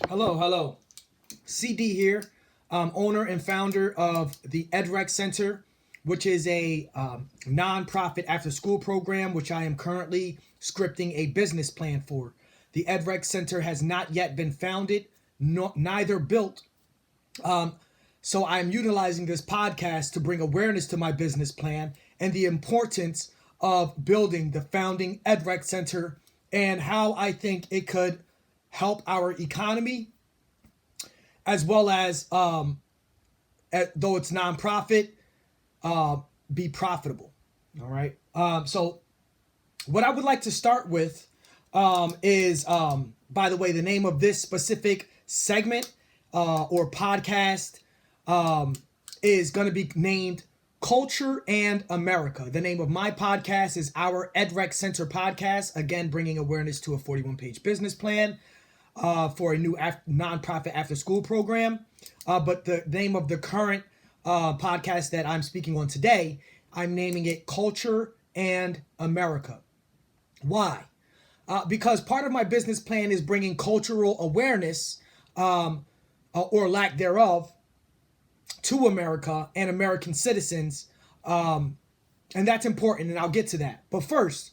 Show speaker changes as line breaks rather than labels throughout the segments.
Hello. CD here, owner and founder of the EdRec Center, which is a nonprofit after-school program, which I am currently scripting a business plan for. The EdRec Center has not yet been founded, neither built. So I am utilizing this podcast to bring awareness to my business plan and the importance of building the founding EdRec Center and how I think it could help our economy as well as, though it's nonprofit, be profitable. All right. So what I would like to start with is, by the way, the name of this specific segment or podcast is going to be named Culture and America. The name of my podcast is Our EdRec Center Podcast. Again, bringing awareness to a 41-page business plan for a new nonprofit after-school program. But the name of the current podcast that I'm speaking on today, I'm naming it Culture and America. Why? Because part of my business plan is bringing cultural awareness or lack thereof to America and American citizens. And that's important, and I'll get to that. But first,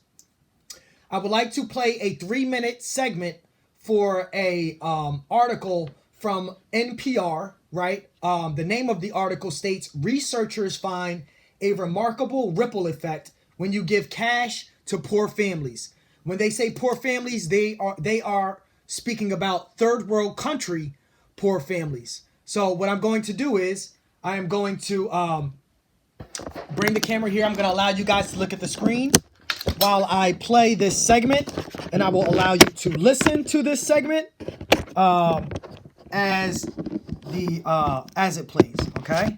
I would like to play a 3-minute segment for a article from NPR, right? The name of the article states, researchers find a remarkable ripple effect when you give cash to poor families. When they say poor families, they are speaking about third world country poor families. So what I'm going to do is I am going to bring the camera here. I'm going to allow you guys to look at the screen while I play this segment, and I will allow you to listen to this segment as it plays. Okay.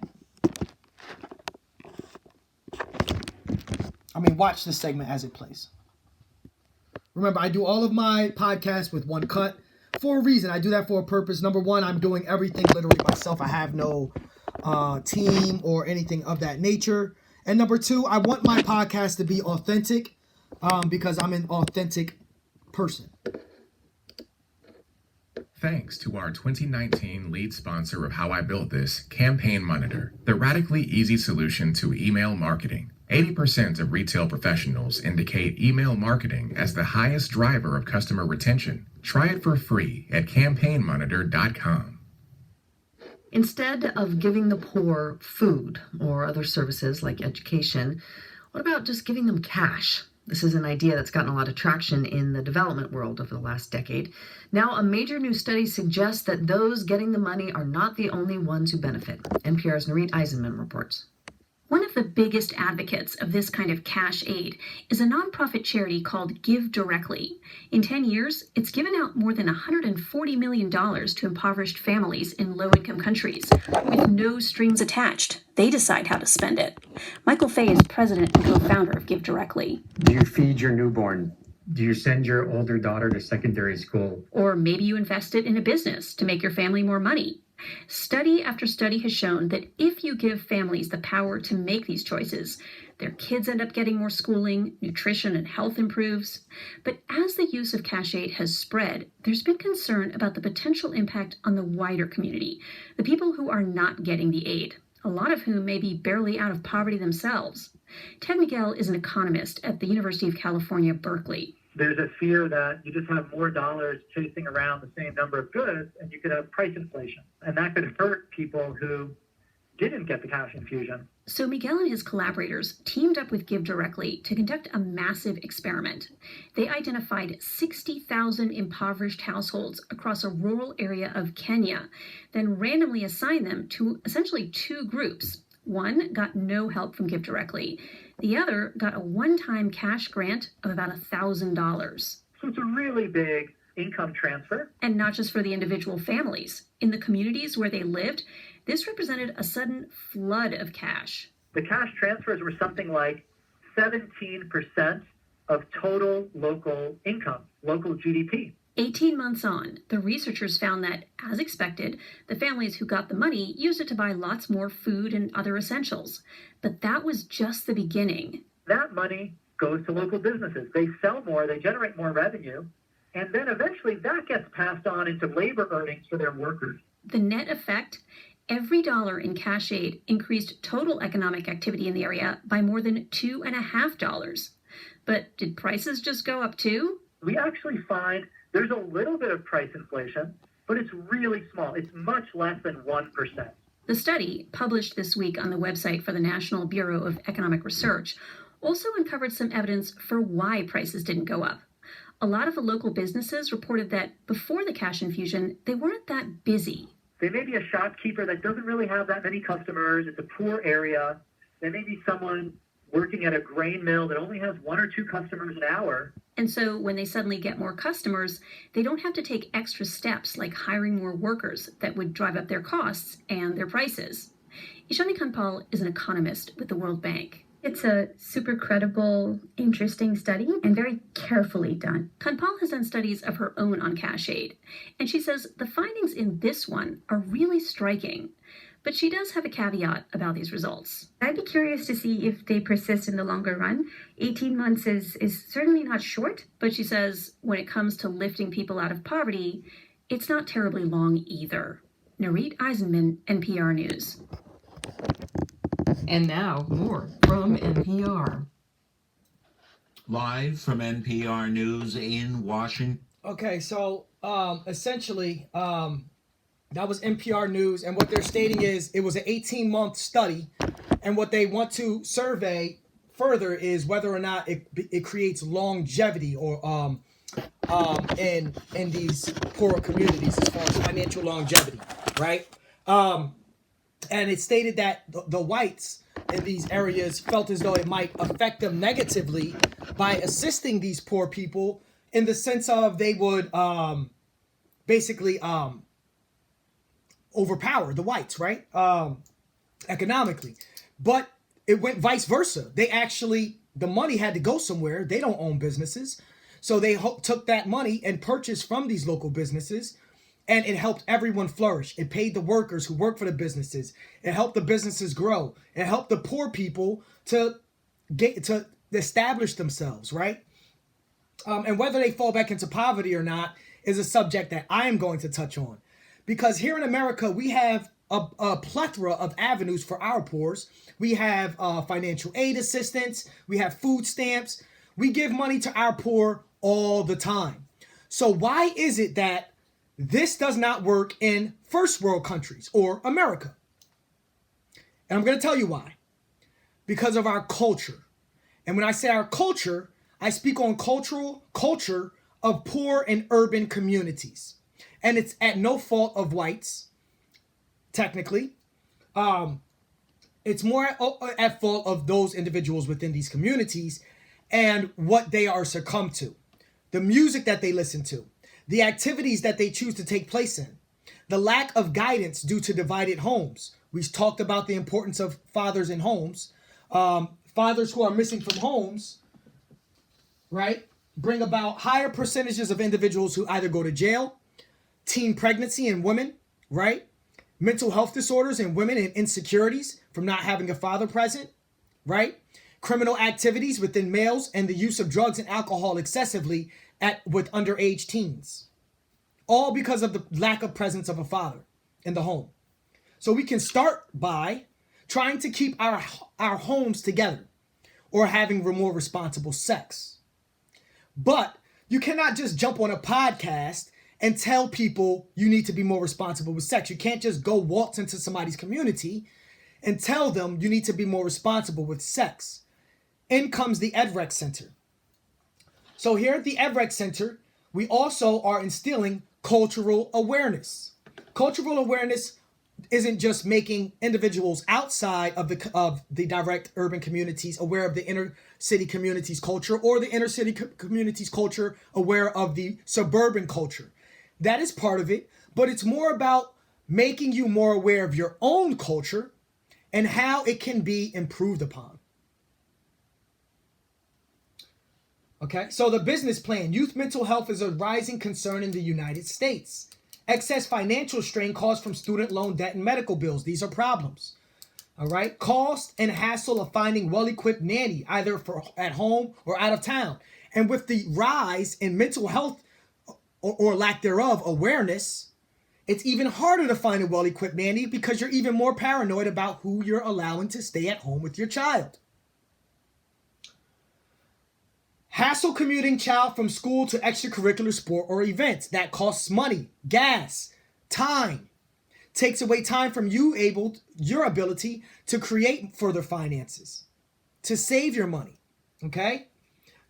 Watch this segment as it plays. Remember, I do all of my podcasts with one cut for a reason. I do that for a purpose. Number one, I'm doing everything literally myself. I have no team or anything of that nature. And number two, I want my podcast to be authentic because I'm an authentic person.
Thanks to our 2019 lead sponsor of How I Built This, Campaign Monitor, the radically easy solution to email marketing. 80% of retail professionals indicate email marketing as the highest driver of customer retention. Try it for free at campaignmonitor.com.
Instead of giving the poor food or other services like education, what about just giving them cash? This is an idea that's gotten a lot of traction in the development world over the last decade. Now, a major new study suggests that those getting the money are not the only ones who benefit. NPR's Narit Eisenman reports.
One of the biggest advocates of this kind of cash aid is a nonprofit charity called Give Directly. In 10 years, it's given out more than $140 million to impoverished families in low-income countries, with no strings attached. They decide how to spend it. Michael Fay is president and co-founder of Give Directly.
Do you feed your newborn? Do you send your older daughter to secondary school?
Or maybe you invest it in a business to make your family more money. Study after study has shown that if you give families the power to make these choices, their kids end up getting more schooling, nutrition and health improves. But as the use of cash aid has spread, there's been concern about the potential impact on the wider community, the people who are not getting the aid, a lot of whom may be barely out of poverty themselves. Ted Miguel is an economist at the University of California, Berkeley.
There's a fear that you just have more dollars chasing around the same number of goods and you could have price inflation. And that could hurt people who didn't get the cash infusion.
So Miguel and his collaborators teamed up with Give Directly to conduct a massive experiment. They identified 60,000 impoverished households across a rural area of Kenya, then randomly assigned them to essentially two groups. One got no help from Give Directly. The other got a one-time cash grant of about $1,000.
So it's a really big income transfer.
And not just for the individual families. In the communities where they lived, this represented a sudden flood of cash.
The cash transfers were something like 17% of total local income, local GDP.
18 months on, the researchers found that, as expected, the families who got the money used it to buy lots more food and other essentials. But that was just the beginning.
That money goes to local businesses. They sell more, they generate more revenue, And then eventually that gets passed on into labor earnings for their workers.
The net effect, every dollar in cash aid increased total economic activity in the area by more than $2.50. But did prices just go up too?
We actually find there's a little bit of price inflation, but it's really small. It's much less than 1%.
The study, published this week on the website for the National Bureau of Economic Research, also uncovered some evidence for why prices didn't go up. A lot of the local businesses reported that before the cash infusion, they weren't that busy.
They may be a shopkeeper that doesn't really have that many customers. It's a poor area. They may be someone working at a grain mill that only has 1 or 2 customers an hour.
And so when they suddenly get more customers, they don't have to take extra steps like hiring more workers that would drive up their costs and their prices. Ishani Kanpal is an economist with the World Bank.
It's a super credible, interesting study and very carefully done.
Kanpal has done studies of her own on cash aid, and she says the findings in this one are really striking. But she does have a caveat about these results.
I'd be curious to see if they persist in the longer run. 18 months is certainly not short.
But she says when it comes to lifting people out of poverty, it's not terribly long either. Narit Eisenman, NPR News.
And now, more from NPR.
Live from NPR News in Washington.
Okay, so essentially, that was NPR News, and what they're stating is it was an 18-month study, and what they want to survey further is whether or not it creates longevity or in these poorer communities as far as financial longevity, right? And it stated that the whites in these areas felt as though it might affect them negatively by assisting these poor people in the sense of they would basically overpower the whites, right? Economically. But it went vice versa. The money had to go somewhere. They don't own businesses. So they took that money and purchased from these local businesses, and it helped everyone flourish. It paid the workers who work for the businesses. It helped the businesses grow. It helped the poor people to establish themselves, right? And whether they fall back into poverty or not is a subject that I am going to touch on. Because here in America, we have a plethora of avenues for our poors. We have financial aid assistance. We have food stamps. We give money to our poor all the time. So why is it that this does not work in first world countries or America? And I'm going to tell you why. Because of our culture. And when I say our culture, I speak on culture of poor and urban communities. And it's at no fault of whites, technically. It's more at fault of those individuals within these communities and what they are succumbed to. The music that they listen to. The activities that they choose to take place in. The lack of guidance due to divided homes. We've talked about the importance of fathers in homes. Fathers who are missing from homes, right, bring about higher percentages of individuals who either go to jail, teen pregnancy in women, right, mental health disorders in women and insecurities from not having a father present, right, criminal activities within males and the use of drugs and alcohol excessively with underage teens, all because of the lack of presence of a father in the home. So we can start by trying to keep our homes together or having more responsible sex. But you cannot just jump on a podcast and tell people you need to be more responsible with sex. You can't just go waltz into somebody's community and tell them you need to be more responsible with sex. In comes the EdRec Center. So here at the EdRec Center, we also are instilling cultural awareness. Cultural awareness isn't just making individuals outside of the direct urban communities aware of the inner city communities culture, or the inner city communities culture aware of the suburban culture. That is part of it, but it's more about making you more aware of your own culture and how it can be improved upon. Okay, so the business plan. Youth mental health is a rising concern in the United States. Excess financial strain caused from student loan debt and medical bills. These are problems. All right, cost and hassle of finding well-equipped nanny, either for at home or out of town. And with the rise in mental health or lack thereof awareness, it's even harder to find a well-equipped nanny because you're even more paranoid about who you're allowing to stay at home with your child. Hassle commuting child from school to extracurricular sport or events. That costs money, gas, time. Takes away time from your ability to create further finances, to save your money. Okay?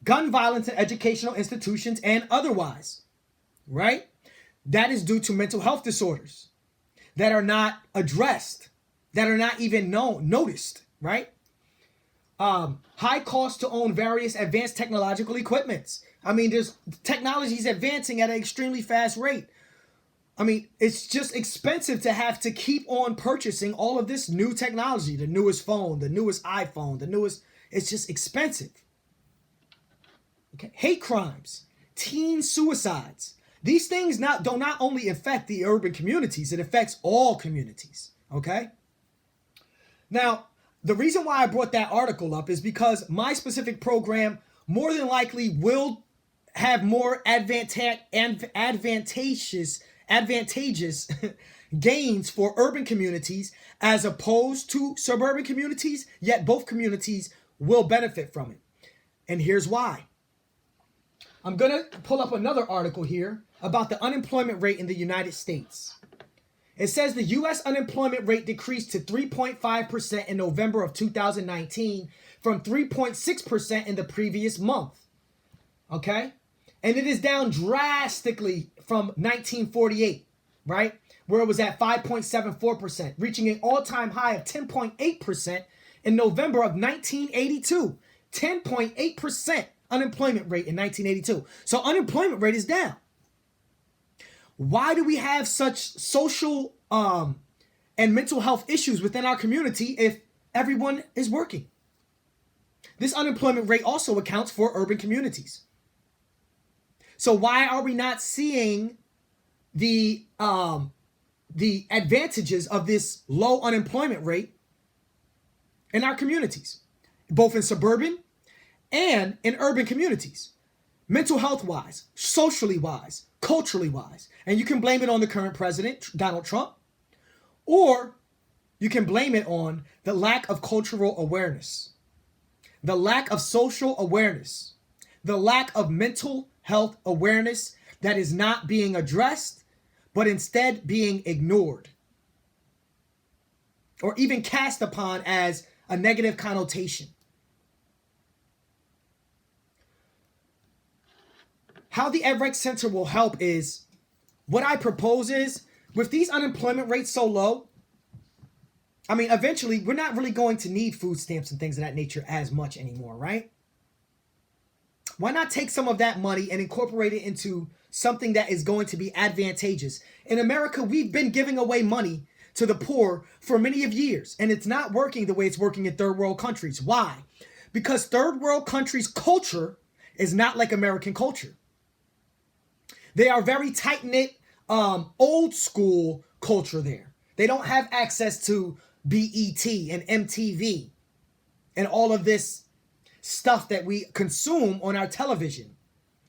Gun violence in educational institutions and otherwise. Right? That is due to mental health disorders that are not addressed, that are not even noticed, right? High cost to own various advanced technological equipments. I mean, there's technology's advancing at an extremely fast rate. I mean, it's just expensive to have to keep on purchasing all of this new technology, the newest phone, the newest iPhone, it's just expensive. Okay. Hate crimes, teen suicides. These things do not only affect the urban communities, it affects all communities, okay? Now, the reason why I brought that article up is because my specific program more than likely will have more advantageous gains for urban communities as opposed to suburban communities, yet both communities will benefit from it. And here's why. I'm going to pull up another article here about the unemployment rate in the United States. It says the U.S. unemployment rate decreased to 3.5% in November of 2019 from 3.6% in the previous month. Okay? And it is down drastically from 1948, right? Where it was at 5.74%, reaching an all-time high of 10.8% in November of 1982. 10.8% unemployment rate in 1982. So unemployment rate is down. Why do we have such social and mental health issues within our community if everyone is working? This unemployment rate also accounts for urban communities. So why are we not seeing the advantages of this low unemployment rate in our communities, both in suburban and in urban communities, mental health wise, socially wise, culturally wise? And you can blame it on the current president, Donald Trump, or you can blame it on the lack of cultural awareness, the lack of social awareness, the lack of mental health awareness that is not being addressed, but instead being ignored or even cast upon as a negative connotation. How the EdRec Center will help is, what I propose is, with these unemployment rates so low, I mean, eventually we're not really going to need food stamps and things of that nature as much anymore, right? Why not take some of that money and incorporate it into something that is going to be advantageous? In America, we've been giving away money to the poor for many of years, and it's not working the way it's working in third world countries. Why? Because third world countries' culture is not like American culture. They are very tight-knit, old school culture there. They don't have access to BET and MTV and all of this stuff that we consume on our television,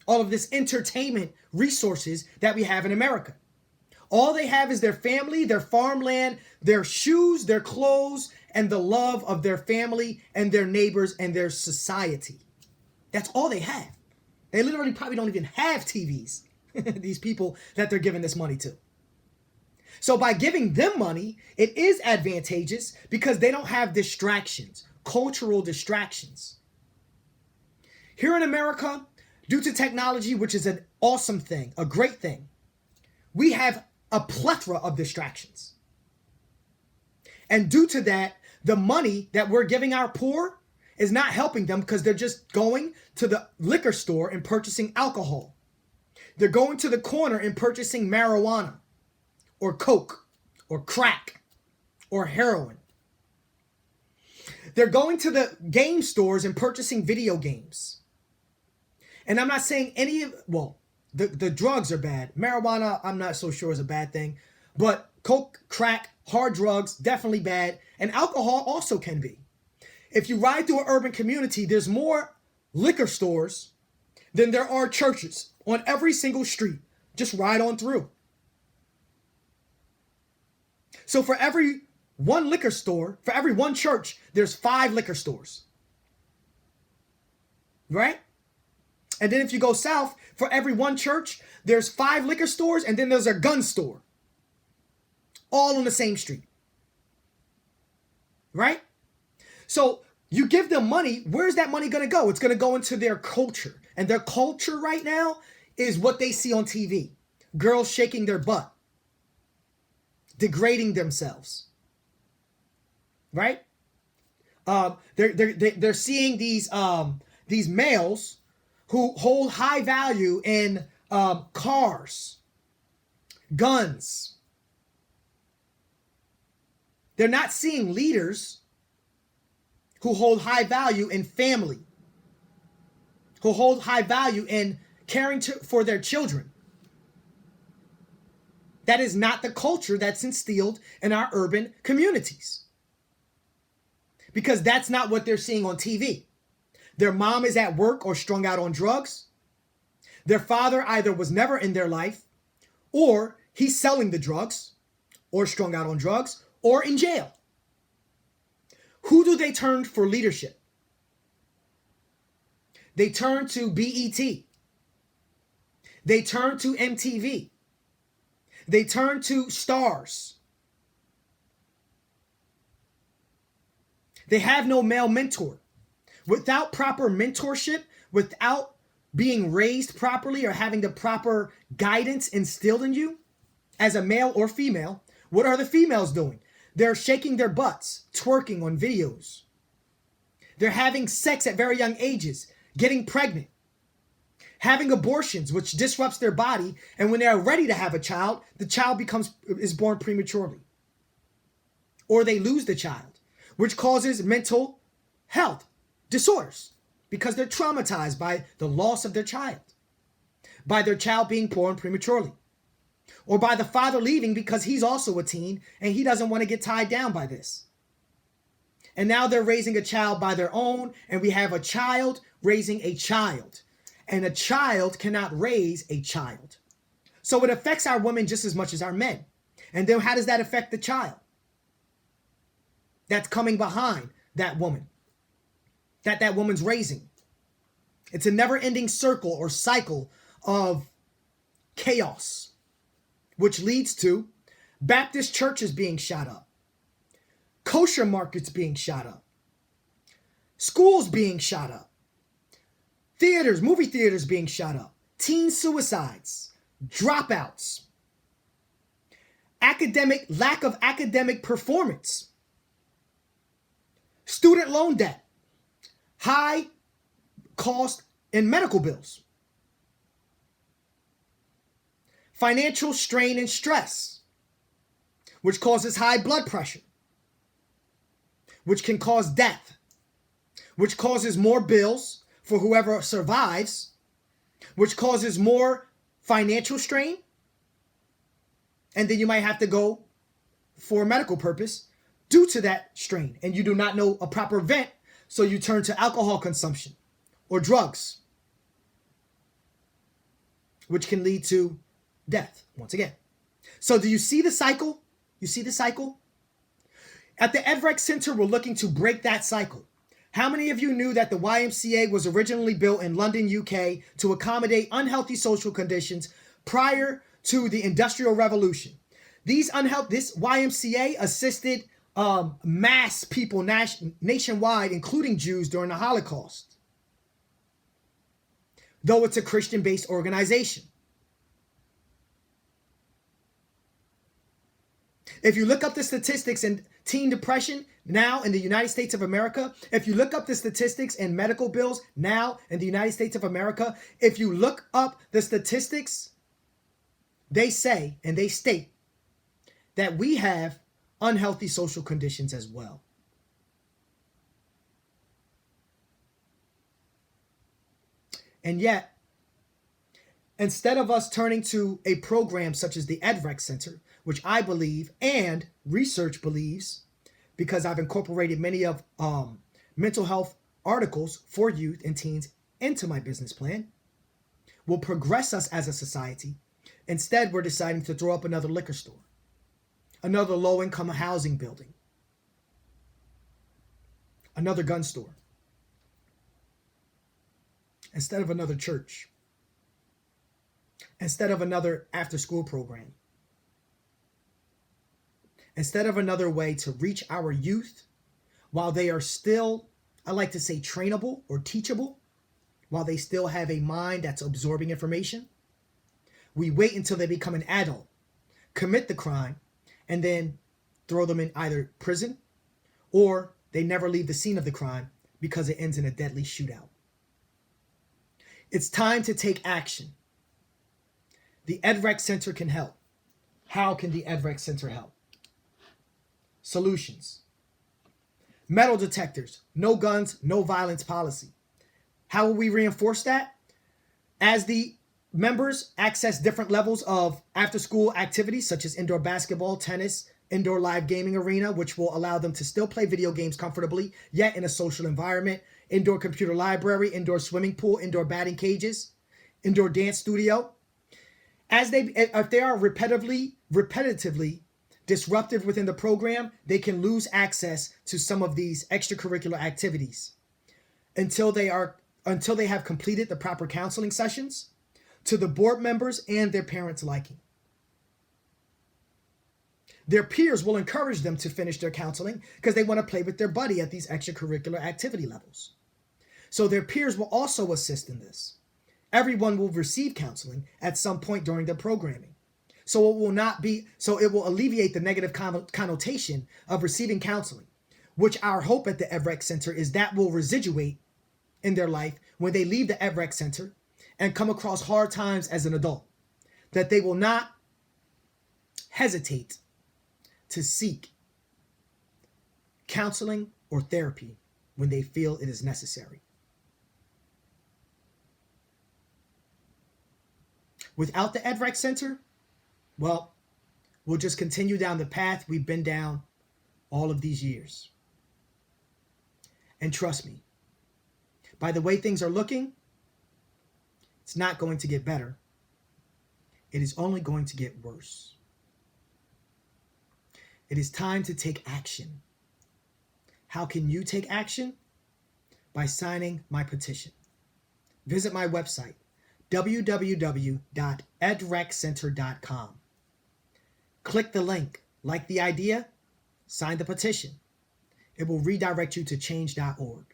all of this entertainment resources that we have in America. All they have is their family, their farmland, their shoes, their clothes, and the love of their family and their neighbors and their society. That's all they have. They literally probably don't even have TVs, these people that they're giving this money to. So by giving them money, it is advantageous because they don't have distractions, cultural distractions. Here in America, due to technology, which is an awesome thing, a great thing, we have a plethora of distractions. And due to that, the money that we're giving our poor is not helping them because they're just going to the liquor store and purchasing alcohol. They're going to the corner and purchasing marijuana or coke or crack or heroin. They're going to the game stores and purchasing video games. And I'm not saying the drugs are bad. Marijuana, I'm not so sure is a bad thing. But coke, crack, hard drugs, definitely bad. And alcohol also can be. If you ride through an urban community, there's more liquor stores than there are churches on every single street. Just ride on through. So for every one liquor store, for every one church, there's 5 liquor stores. Right? And then if you go south, for every one church, there's 5 liquor stores, and then there's a gun store. All on the same street. Right? So you give them money, where's that money going to go? It's going to go into their culture. And their culture right now is what they see on TV. Girls shaking their butt. Degrading themselves. Right? They're seeing these males who hold high value in cars, guns. They're not seeing leaders who hold high value in family, who hold high value in caring for their children. That is not the culture that's instilled in our urban communities. Because that's not what they're seeing on TV. Their mom is at work or strung out on drugs. Their father either was never in their life, or he's selling the drugs, or strung out on drugs, or in jail. Who do they turn for leadership? They turn to BET. They turn to MTV. They turn to stars. They have no male mentor. Without proper mentorship, without being raised properly or having the proper guidance instilled in you as a male or female, what are the females doing? They're shaking their butts, twerking on videos. They're having sex at very young ages, getting pregnant, having abortions, which disrupts their body. And when they're ready to have a child, the child is born prematurely. Or they lose the child, which causes mental health disorders because they're traumatized by the loss of their child, by their child being born prematurely, or by the father leaving because he's also a teen and he doesn't want to get tied down by this. And now they're raising a child by their own, and we have a child raising a child. And a child cannot raise a child. So it affects our women just as much as our men. And then how does that affect the child that's coming behind that woman, that woman's raising? It's a never-ending circle or cycle of chaos, which leads to Baptist churches being shot up, kosher markets being shot up, schools being shot up, theaters, movie theaters being shot up, teen suicides, dropouts, lack of academic performance, student loan debt, high cost in medical bills, financial strain and stress, which causes high blood pressure, which can cause death, which causes more bills for whoever survives, which causes more financial strain, and then you might have to go for a medical purpose due to that strain, and you do not know a proper vent, so you turn to alcohol consumption or drugs, which can lead to death once again. So do you see the cycle? You see the cycle? At the EdRec Center, we're looking to break that cycle. How many of you knew that the YMCA was originally built in London, UK to accommodate unhealthy social conditions prior to the Industrial Revolution? This YMCA assisted mass people nationwide, including Jews, during the Holocaust, though it's a Christian-based organization. If you look up the statistics in teen depression now in the United States of America, if you look up the statistics in medical bills now in the United States of America, if you look up the statistics, they say and they state that we have unhealthy social conditions as well. And yet, instead of us turning to a program such as the EdRec Center, which I believe and research believes, because I've incorporated many of mental health articles for youth and teens into my business plan, will progress us as a society, Instead, we're deciding to throw up another liquor store, another low-income housing building, another gun store, instead of another church, instead of another after-school program, instead of another way to reach our youth while they are still, I like to say, trainable or teachable, while they still have a mind that's absorbing information. We wait until they become an adult, commit the crime, and then throw them in either prison or they never leave the scene of the crime because it ends in a deadly shootout. It's time to take action. The EdRec Center can help. How can the EdRec Center help? Solutions. Metal detectors, no guns, no violence policy. How will we reinforce that? As the members access different levels of after-school activities such as indoor basketball, tennis, indoor live gaming arena, which will allow them to still play video games comfortably, yet in a social environment, indoor computer library, indoor swimming pool, indoor batting cages, indoor dance studio. If they are repetitively disruptive within the program, they can lose access to some of these extracurricular activities until they have completed the proper counseling sessions to the board members and their parents' liking. Their peers will encourage them to finish their counseling because they want to play with their buddy at these extracurricular activity levels. So their peers will also assist in this. Everyone will receive counseling at some point during their programming. So it will alleviate the negative connotation of receiving counseling, which our hope at the EdRec Center is that will residuate in their life when they leave the EdRec Center and come across hard times as an adult, that they will not hesitate to seek counseling or therapy when they feel it is necessary. Without the EdRec Center, well, we'll just continue down the path we've been down all of these years. And trust me, by the way things are looking, it's not going to get better. It is only going to get worse. It is time to take action. How can you take action? By signing my petition. Visit my website, www.edreccenter.com. Click the link, like the idea, sign the petition. It will redirect you to change.org.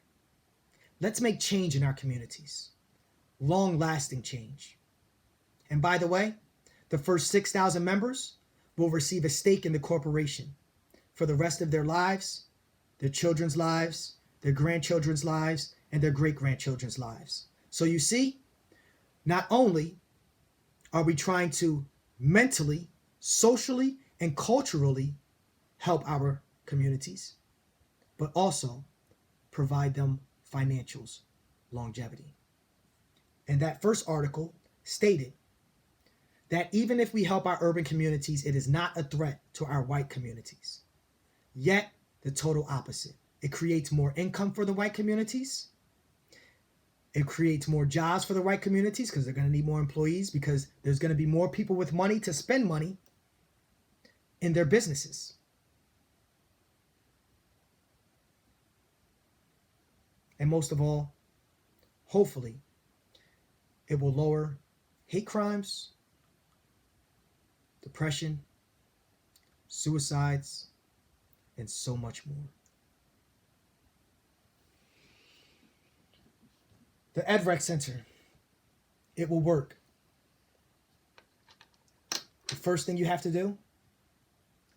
Let's make change in our communities. Long-lasting change. And by the way, the first 6,000 members will receive a stake in the corporation for the rest of their lives, their children's lives, their grandchildren's lives, and their great-grandchildren's lives. So you see, not only are we trying to mentally, socially, and culturally help our communities, but also provide them financials, longevity. And that first article stated that even if we help our urban communities, it is not a threat to our white communities. Yet, the total opposite. It creates more income for the white communities. It creates more jobs for the white communities because they're going to need more employees because there's going to be more people with money to spend money in their businesses. And most of all, hopefully, it will lower hate crimes, depression, suicides, and so much more. The EdRec Center, it will work. The first thing you have to do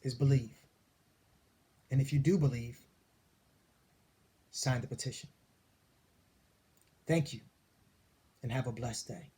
is believe. And if you do believe, sign the petition. Thank you, and have a blessed day.